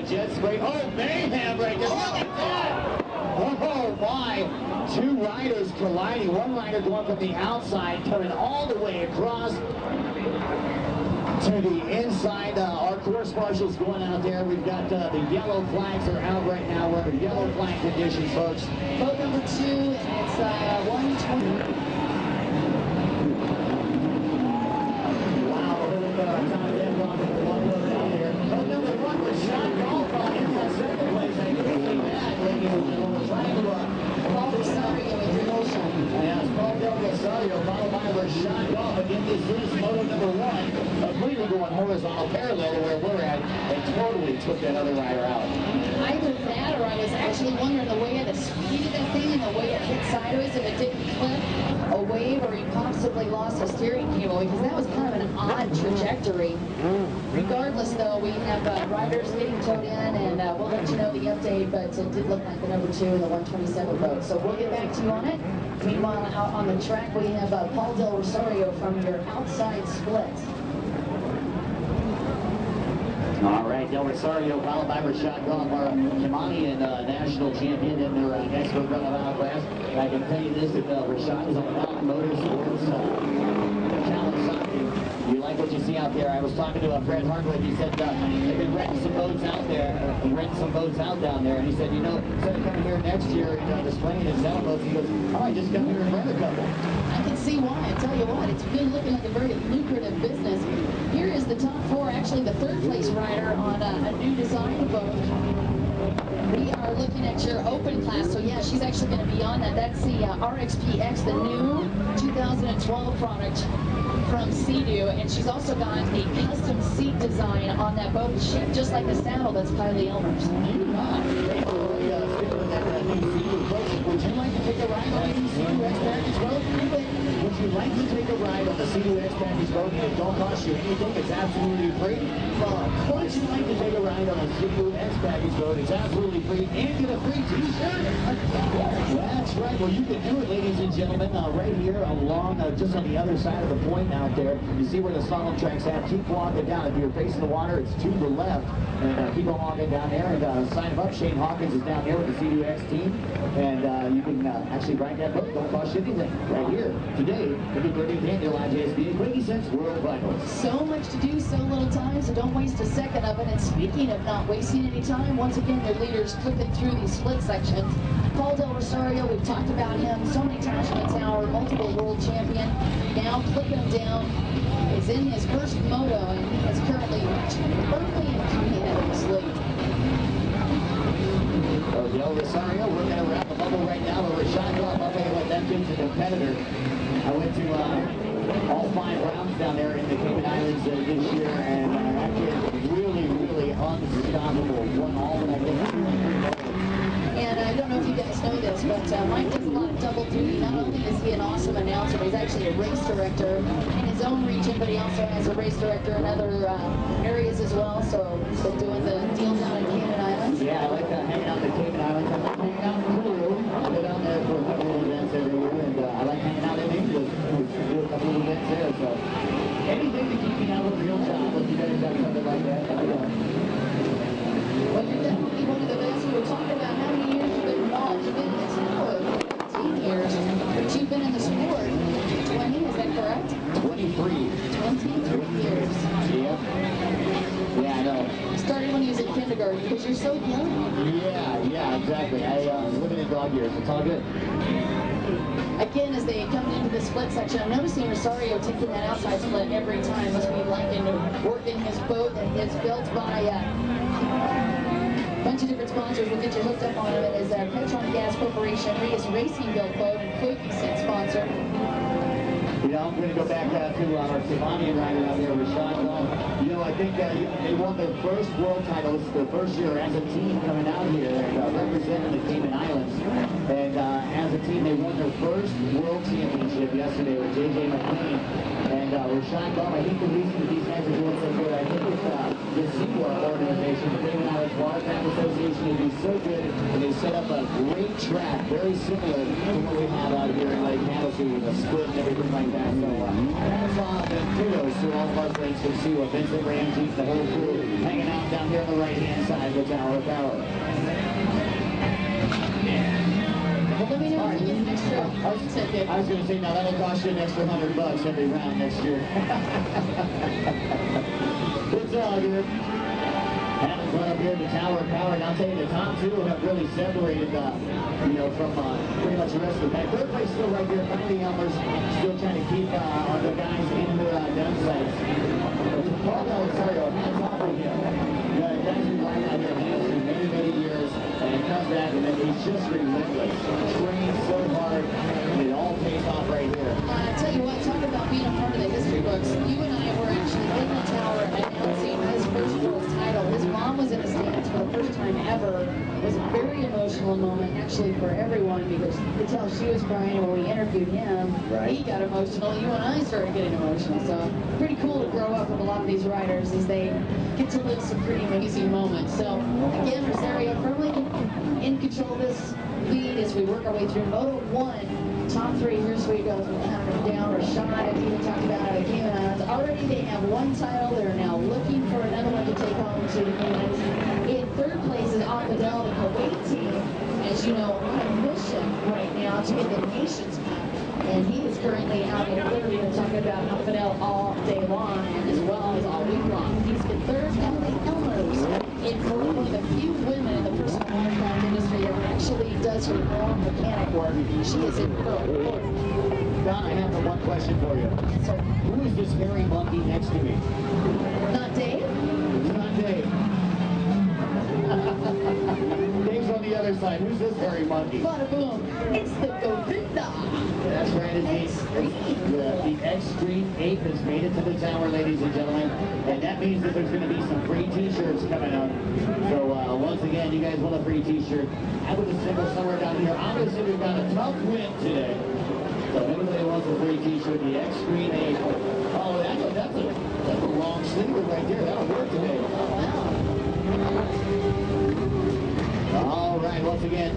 Jet spray. Oh, mayhem right there. Look at that. Oh, my. Two riders colliding. One rider going from the outside, coming all the way across to the inside. Our course marshals going out there. We've got the yellow flags are out right now. We're under yellow flag conditions, folks. Boat number 2, it's 120. Moto number 1, completely going horizontal parallel to where we're at, and totally took that other rider out. Either that, or I was actually wondering the way of the speed of that thing and the way it hit sideways, if it didn't clip a wave or he possibly lost a steering cable, because that was kind of an odd trajectory. Regardless, though, we have riders getting towed in, and we'll let you know the update, but it did look like the number 2 in the 127 boat. So we'll get back to you on it. Meanwhile, out on the track, we have Paul Del Rosario from your outside split. All right, Del Rosario, followed by Rashad Goff, our Yamanian national champion in their expert runabout class. I can tell you this, that Rashad is on the Mountain Motorsports You like what you see out there. I was talking to Fred Hardwick. He said they've been renting some boats out there, down there. And he said, you know, instead of coming here next year and displaying his sailboats, he goes, I might just come here and rent a couple. I can see why. I tell you what, it's been looking like a very lucrative business. Here is the top 4, actually the 3rd place rider on a new design boat. We are looking at your open class, so yeah, she's actually going to be on that. That's the RXPX, the new 2012 product from Sea-Doo, and she's also got a custom seat design on that boat, shaped just like the saddle that's Kylie Elmer's. Would you like to take a ride on the Sea-Doo X Package boat? Would you like to take a ride on the Sea-Doo X Package boat and it don't cost you anything? It's absolutely free. Would you like to take a ride on a Sea-Doo X Package boat? It's absolutely free and get a free t-shirt. That's right. Well, you can do it, ladies and gentlemen, right here along, just on the other side of the point out there. You see where the slalom tracks at. Keep walking down. If you're facing the water, it's to the left. And keep on walking down there and sign them up. Shane Hawkins is down there with the Sea-Doo X team. And you can actually ride that boat. Don't cost you anything. Right here today, the 30th annual IJSBA Quickie Sense World Finals. So much to do, so little time, so don't waste a second of it. And speaking of not wasting any time, once again, their leaders flipping through these split sections. Paul Del Rosario, we've talked about him so many times on the tower, multiple world champion. Now clicking him down, is in his first moto and he is currently firmly in this lead. Del Rosario working around the bubble right now with Rashad Goff. I'll tell you what, that kid's a competitor. I went to all 5 rounds down there in the Cayman Islands this year, and that kid really, really unstoppable. Won all that I think. And I don't know if you guys know this, but Mike does a lot of double duty. Not only is he an awesome announcer, but he's actually a race director in his own region, but he also has a race director in other areas as well. So he's been doing the deal down in Cayman Islands. Yeah, I like hanging out in the Cayman Islands. I like hanging out in Peru. I go down there for a couple of events every year, and I like hanging out in England. We do a couple of events there, so anything to keep me out of a real job. If you guys got something like that, I know. Well, you're definitely one of the best. We were talking about how many years you've been involved. You've been in the sport 15 years, but you've been in the sport 20, is that correct? 23. 23 years. Yeah. Yeah, I know. Started when he was in kindergarten, because you're so young. Yeah, exactly. I was living in dog years. It's all good. Again, as they come into the split section, I'm noticing Rosario taking that outside split every time. Must be liking working his boat that is built by a bunch of different sponsors. We'll get you hooked up on it. It is Petron Gas Corporation, Rias Racing Built Boat, and Quickie Sense sponsor. You know, I'm going to go back to our Savanian rider out there, Rashad Goff. You know, I think they won their first world titles the first year as a team coming out here and representing the Cayman Islands. And as a team, they won their first world championship yesterday with J.J. McLean. And Rashad Goff, I think the reason that these guys are doing so good, I think it's the SeaWorld organization, the Cayman so good, and they set up a great track, very similar to what we have out here in Lake Havasu with a split and everything like that. So that's kudos to all of our friends from Siwa, Vincent Ramsey, the whole crew hanging out down here on the right-hand side of the Tower of Power. Well, let me know if you get an extra ticket. I was going to say, now that'll cost you an extra $100 every round next year. It's all good. Having fun up here at the Tower of Power, and I'll tell you, the top two have really separated, from pretty much the rest of the pack. Third place still right there, Finally Elmer's still trying to keep the guys in their gun sights. Paul Belisario, hands off of him. The guys who ride out here for many, many years, and it comes back, and then he's just relentless. Trains so hard, and it all pays off right here. I tell you what, talk about being a part of the history books. You and I were actually in the tower announcing his first world title. His mom was in the stands for the first time ever. It was a very emotional moment, actually, for everyone, because you could tell she was crying when we interviewed him. Right. He got emotional. You and I started getting emotional. So pretty cool to grow up with a lot of these riders as they get to live some pretty amazing moments. So again, Rosario firmly in control of this lead as we work our way through Moto 1. Top three, here's where he goes down. Rashad, as even talked about it, Cayman Islands. Already they have one title. They're now looking for another one to take home to the Caymans. In third place is Alfadhel, the Kuwait team. As you know, on a mission right now to get the Nations Cup. And he is currently out in third. We've been talking about Alfadhel all day long, and as well as all week long. He's been third. Emily Elmers in for one of the few women in the personal watercraft industry that actually does her own mechanic work. She is in fourth. Don, I have one question for you. Yes, sir. Who is this hairy monkey next to me? Not Dave? It's not Dave. Dave's on the other side. Who's this hairy monkey? Bada boom. It's the Govinda. That's right. The Extreme 8 has made it to the tower, ladies and gentlemen. And that means that there's going to be some free t-shirts coming up. So once again, you guys want a free t-shirt, I would assemble somewhere down here. Obviously, we've got a tough win today. So if anybody wants a free t-shirt, the Extreme 8. Oh, that's a long sleever right there. That'll work today. All right, once again,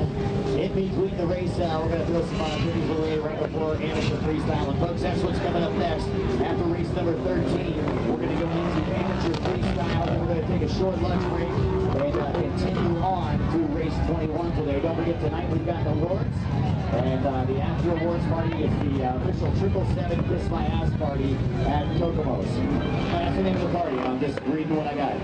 in between the race, we're going to throw some goodies away right before amateur freestyle. And folks, that's what's coming up next. After race number 13, we're going to go into amateur freestyle, and we're going to take a short lunch break and continue on through race 21 today. Don't forget, tonight we've got the awards, and the after awards party is the official 777 Kiss My Ass party at Kokomo's. That's the name of the party. I'm just reading what I got.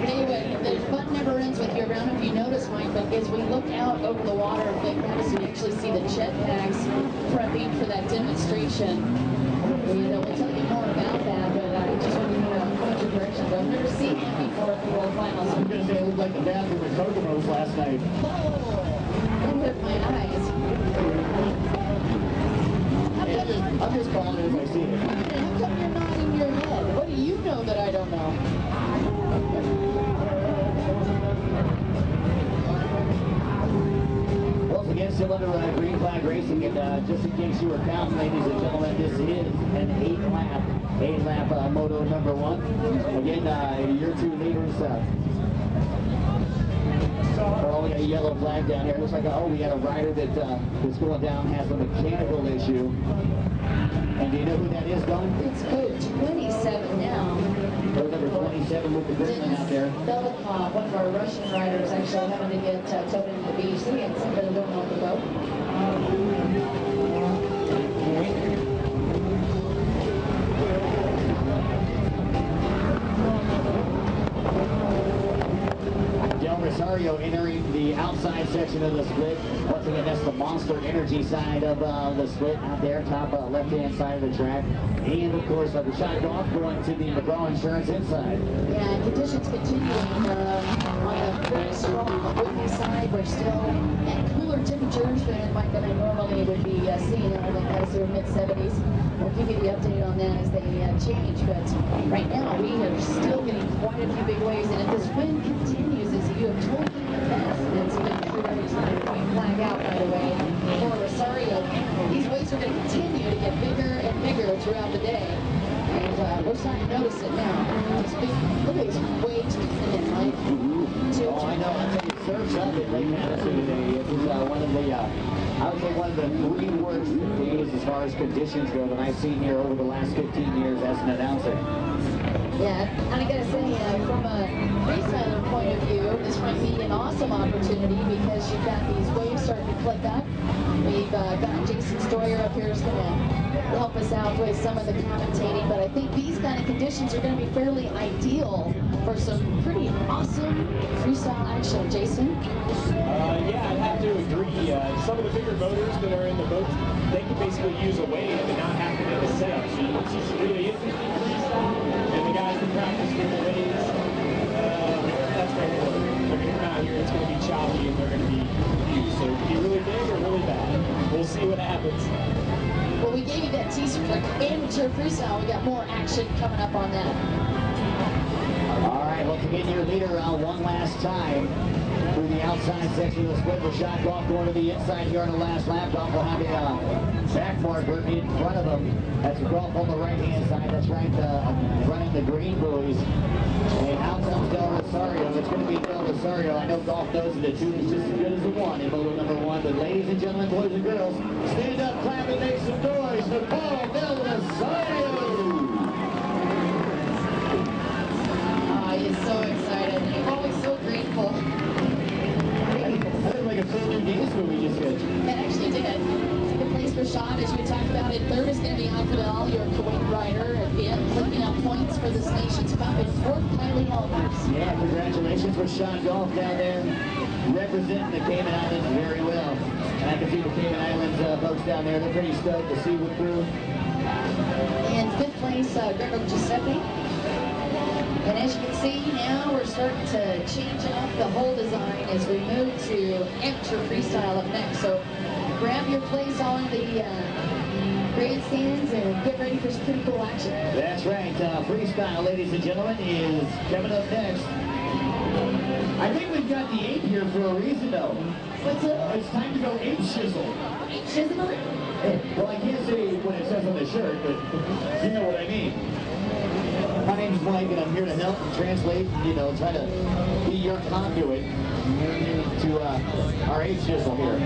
Anyway, the fun never ends with you around. If you notice, Michael, as we look out over the water of Lake Havasu, you actually see the jetpacks prepping for that demonstration. And we'll tell you more about that, but I just want to know how much directions. I've never seen that before at the World Finals. I'm going to say it looked like the bathroom at Kokomo's last night. Oh, don't hurt my eyes. I'm just calling it as I see it. How come you're nodding your head? What do you know that I don't know? Once again, still under green flag racing, and just in case you were counting, ladies and gentlemen, this is an 8-lap moto number 1. Again, your two leaders. Oh, we got a yellow flag down here. It looks like, we got a rider that was going down, has a mechanical issue. And do you know who that is, Don? It's code 27 now. Code number 27 with the green out there. Belikov, one of our Russian riders, actually having to get towed into the beach. They had somebody going off the boat. Rosario entering the outside section of the split. Once again, that's the Monster Energy side of the split out there, top left-hand side of the track. And, of course, the shot off going to the McGraw Insurance inside. Yeah, conditions continuing on the very strong windy side. We're still at cooler temperatures than I normally would be seeing in the Havasu mid-70s. We'll give you the update on that as they change. But right now, we are still getting quite a few big waves. And if this wind continues, as you have told me in the past, and it's been true every time we flag out, by the way, for Rosario, these waves are going to continue to get bigger and bigger throughout the day. And we're starting to notice it now. These big, look at these waves coming in, right? Oh, I know. I tell you, surf's in Lake Havasu today. This is one of the, I would say one of the 3 worst days as far as conditions go that I've seen here over the last 15 years as an announcer. Yeah, and I gotta say, from a freestyler point of view, this might be an awesome opportunity because you've got these waves starting to click up. We've got Jason Stoyer up here who's gonna help us out with some of the commentating, but I think these kind of conditions are gonna be fairly ideal for some pretty awesome freestyle action. Jason? Yeah, I'd have to agree. Some of the bigger boaters that are in the boat, they can basically use a wave and not have to make a setup. So it's just really interesting freestyle. And the guys that practice with the waves, that's right. They're going to come out here, it's going to be choppy, and they're going to be confused. So it could be really big or really bad. We'll see what happens. Well, we gave you that teaser for amateur freestyle. We got more action coming up on that. All right, well, to get your leader one last time through the outside section of the split with shot golf going to the inside here on the last lap. Golf will have a back marker in front of them. That's golf on the right-hand side. That's right, running the green buoys. And out comes Del Rosario. It's going to be Del Rosario. I know golf knows that the 2 is just as good as the 1 in moto number 1. But ladies and gentlemen, boys and girls, stand up, clap, and make some noise for Paul Del Rosario. He's so excited. I'm always so grateful. I look like a full new dance movie just did. It actually did. Second place for Sean, as we talked about it. Third is going to be Alfadhel, your Kuwait rider, again, picking up points for this Nations Cup. And fourth, Kylie Helmers. Yeah, congratulations for Sean Golf down there, representing the Cayman Islands very well. And I can see the Cayman Islands folks down there. They're pretty stoked to see what through. And fifth place, Greco Giuseppe. And as you can see, now we're starting to change up the whole design as we move to amateur freestyle up next. So grab your place on the grandstands and get ready for some pretty cool action. That's right. Freestyle, ladies and gentlemen, is coming up next. I think we've got the 8 here for a reason, though. What's up? It's time to go 8 shizzle. 8 shizzle? Well, I can't say what it says on the shirt, but you know what I mean. My name's Mike, and I'm here to help and translate, you know, try to be your conduit to our 8 shizzle here.